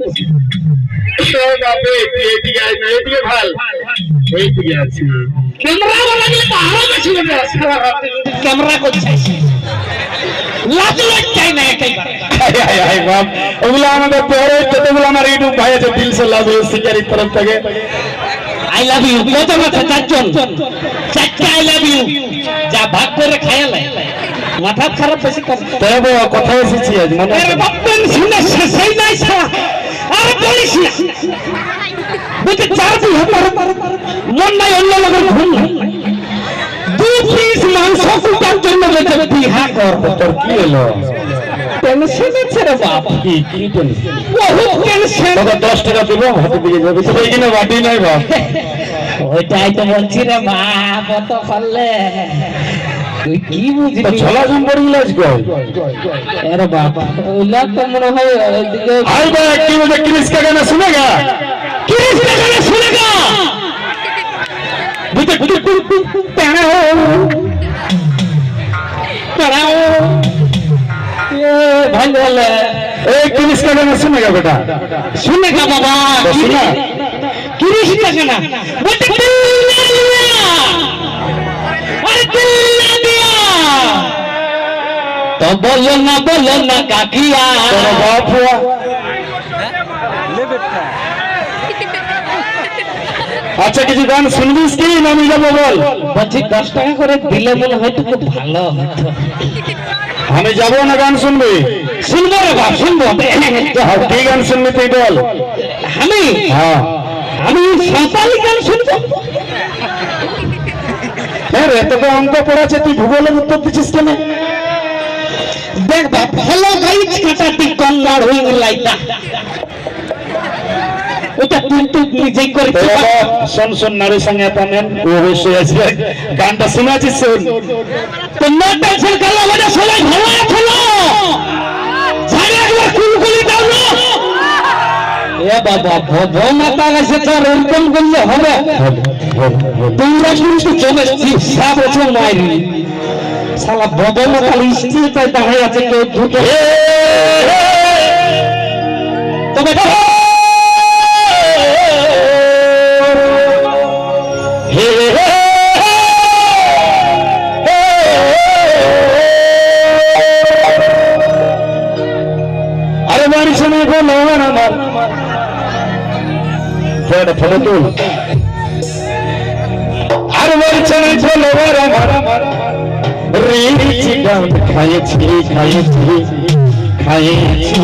বেশি ক্যামেরা লাগলে তো আরো বেশি ক্যামেরা করছে লাজ চাই না একেবারে ওগুলো আমাদের পরে যতগুলো আমার ইউটিউব ভাই আছে দিল সে লাভ শিকারির তরফ থেকে আই লাভ ইউ কত মাথা চারজন চারটা আই লাভ ইউ যা ভাগ করে খায়ালে মাথা খারাপ বেশি করে তবে কথা এসেছি আজ মনে আরে বাপন শুনে সেই নাই সারা আর বলিস না বুঝতে চার দিন হবার মন নাই অন্য লোকের ঘুম নাই দুই পিস মাংস কুটার জন্য বেঁচে বিহা কর তোর কি হলো টেনশন আছে রে বাপ কি টেনশন বহুত টেনশন তোকে 10 টাকা দিব হাতে দিয়ে যাবে তো এইখানে বাটি নাই বাপ ওইটাই তো বলছি রে বাপ অত পারলে তুই কি বুঝবি তো ঝোলা জম পড়ে গেল আজকে আরে বাপ ওইলা তো মনে হয় ওইদিকে আই বা কি বলে ক্রিস का गाना सुनेगा किस गाना सुनेगा बुझे पहनाओ पहनाओ ये भंगल ए क्रिस का गाना सुनेगा बेटा सुनेगा बाबा तो सुना किस का गाना बुझे दिल ने लिया अरे दिल ने दिया तो बोलो ना काकिया तेरा बाप हुआ আচ্ছা কিছু গান শুনবিস কি না আমি যাবো বল বলছি 10 টাকা করে দিলে মনে হয় তো খুব ভালো হতো আমি যাবো না গান শুনবি শুনবো রে বাপ শুনবো কি গান শুনবি তুই বল আমি হ্যাঁ আমি সাঁওতালি গান শুনবো হ্যাঁ রে তোকে অঙ্ক পড়াচ্ছে তুই ভূগোলের উত্তর দিচ্ছিস কেন দেখ বাপ হ্যালো গাইজ কাটাতি কন্নড় উইং লাইটা ওটা তুই নিজেই করেছিস শোন শোন নারী সঙ্গে পাবেন ও অবশ্যই আসবে গানটা শোনাচ্ছিস শোন তো না টেনশন করলে আমাদের সবাই ভালো আছে না জানি একবার কুলকুলি দাও না এ বাবা ভো মাতা গেছে তোর এরকম করলে হবে তোমরা কিন্তু চলে সব বছর মাইরি শালা বদল মাতা স্ত্রীতে দাঁড়িয়ে আছে কেউ ঢুকে তবে আরে বাড়ি সময় বলো আমার ফটো তুল আর বাড়ি সময় বলো আমার রিচি গান খাইছি খাইছি খাইছি